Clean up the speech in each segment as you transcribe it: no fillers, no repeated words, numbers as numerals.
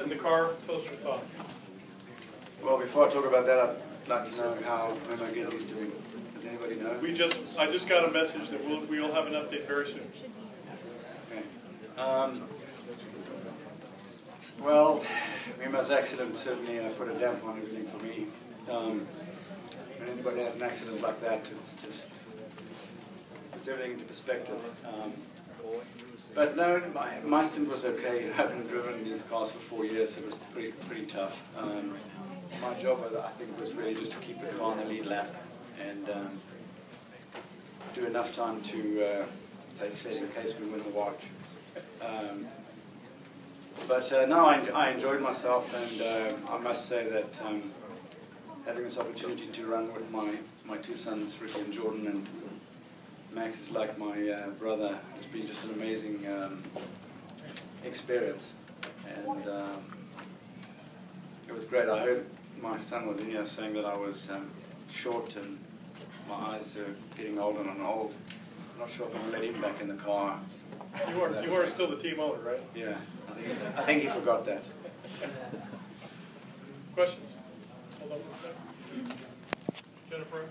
sit in the car. Tell us your thoughts. Well, before I talk about that, I'd like to know how Memo is doing. Does anybody know? I just got a message that we'll have an update very soon. Okay. Well, Memo's accident certainly put a damper on everything for me. When anybody has an accident like that, it's just puts everything into perspective. But no, my stint was okay. I haven't driven these cars for 4 years, so it was pretty tough. My job, I think, was really just to keep the car on the lead lap and do enough time to, they say, in case we win the watch. But no, I enjoyed myself, and I must say that having this opportunity to run with my two sons, Ricky and Jordan, and Max is like my brother, has been just an amazing experience. And it was great. I heard my son was in here saying that I was short and my eyes are getting older and I'm old. I'm not sure if I'm going to let him back in the car. You are still the team owner, right? Yeah, I think he forgot that. Questions? Jennifer?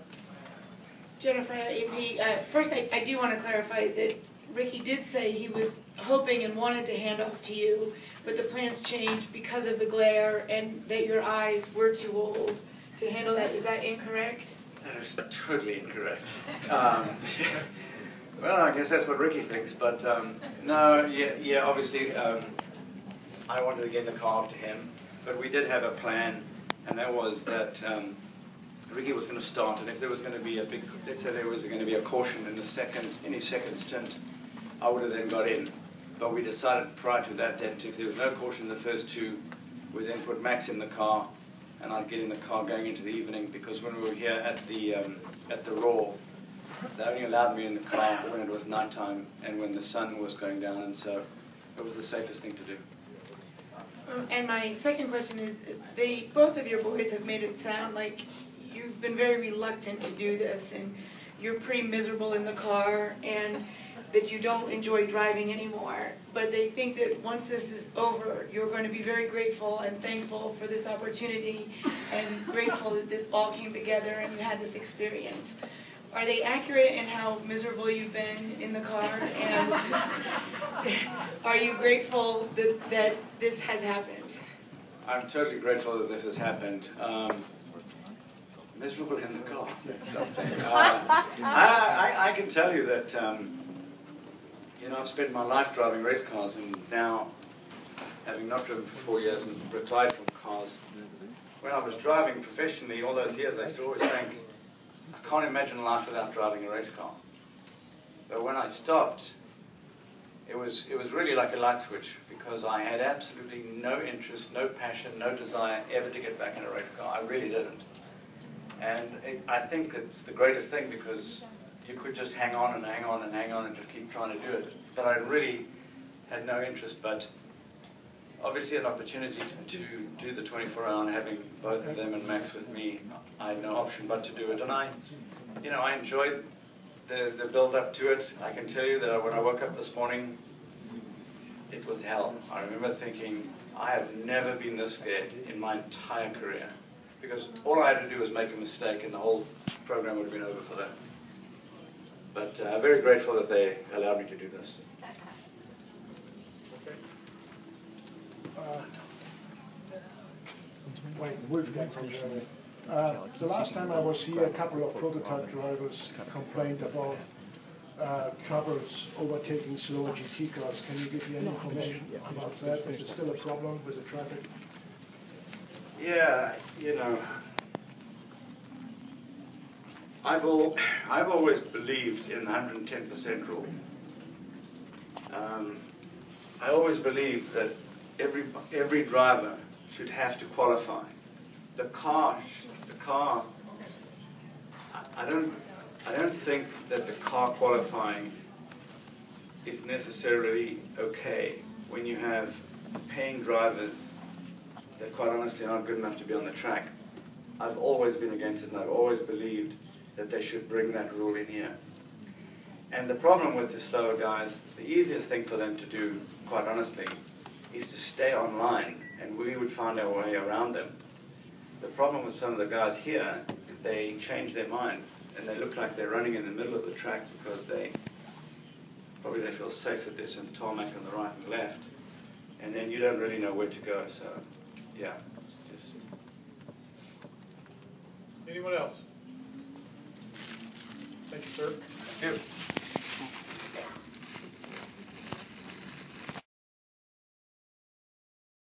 Jennifer, AP, first I do want to clarify that Ricky did say he was hoping and wanted to hand off to you, but the plans changed because of the glare and that your eyes were too old to handle that. Is that incorrect? That is totally incorrect. Well, I guess that's what Ricky thinks, but no, yeah, obviously I wanted to get the car to him, but we did have a plan, and that was that Ricky was going to start, and if there was going to be a big, let's say there was going to be a caution in any second stint, I would have then got in. But we decided prior to that if there was no caution in the first two, we then put Max in the car, and I'd get in the car going into the evening, because when we were here at the Raw, they only allowed me in the car when it was nighttime and when the sun was going down, and so it was the safest thing to do. And my second question is, both of your boys have made it sound like you've been very reluctant to do this, and you're pretty miserable in the car, and that you don't enjoy driving anymore. But they think that once this is over, you're going to be very grateful and thankful for this opportunity, and grateful that this all came together and you had this experience. Are they accurate in how miserable you've been in the car? And are you grateful that this has happened? I'm totally grateful that this has happened. Miserable in the car. I can tell you that you know, I've spent my life driving race cars, and now, having not driven for 4 years and retired from cars, when I was driving professionally all those years, I used to always think, I can't imagine life without driving a race car. But when I stopped, it was really like a light switch, because I had absolutely no interest, no passion, no desire ever to get back in a race car. I really didn't. And I think it's the greatest thing, because you could just hang on and hang on and hang on and just keep trying to do it. But I really had no interest, but obviously an opportunity to do the 24-hour and having both of them and Max with me, I had no option but to do it. And I enjoyed the build-up to it. I can tell you that when I woke up this morning, it was hell. I remember thinking, I have never been this scared in my entire career, because all I had to do was make a mistake and the whole program would have been over for that. But I'm very grateful that they allowed me to do this. Wolfgang from Germany. The last time I was here, a couple of prototype drivers complained about troubles overtaking slower GT cars. Can you give me any information about that? Is it still a problem with the traffic? Yeah, you know, I've always believed in the 110% rule. I always believed that every driver should have to qualify. The car. I don't think that the car qualifying is necessarily okay when you have paying drivers that quite honestly aren't good enough to be on the track. I've always been against it, and I've always believed that they should bring that rule in here. And the problem with the slower guys, the easiest thing for them to do, quite honestly, is to stay online and we would find our way around them. The problem with some of the guys here, they change their mind, and they look like they're running in the middle of the track because they feel safe that there's some tarmac on the right and left, and then you don't really know where to go. So, yeah. Just Anyone else? Thank you, sir. Thank you.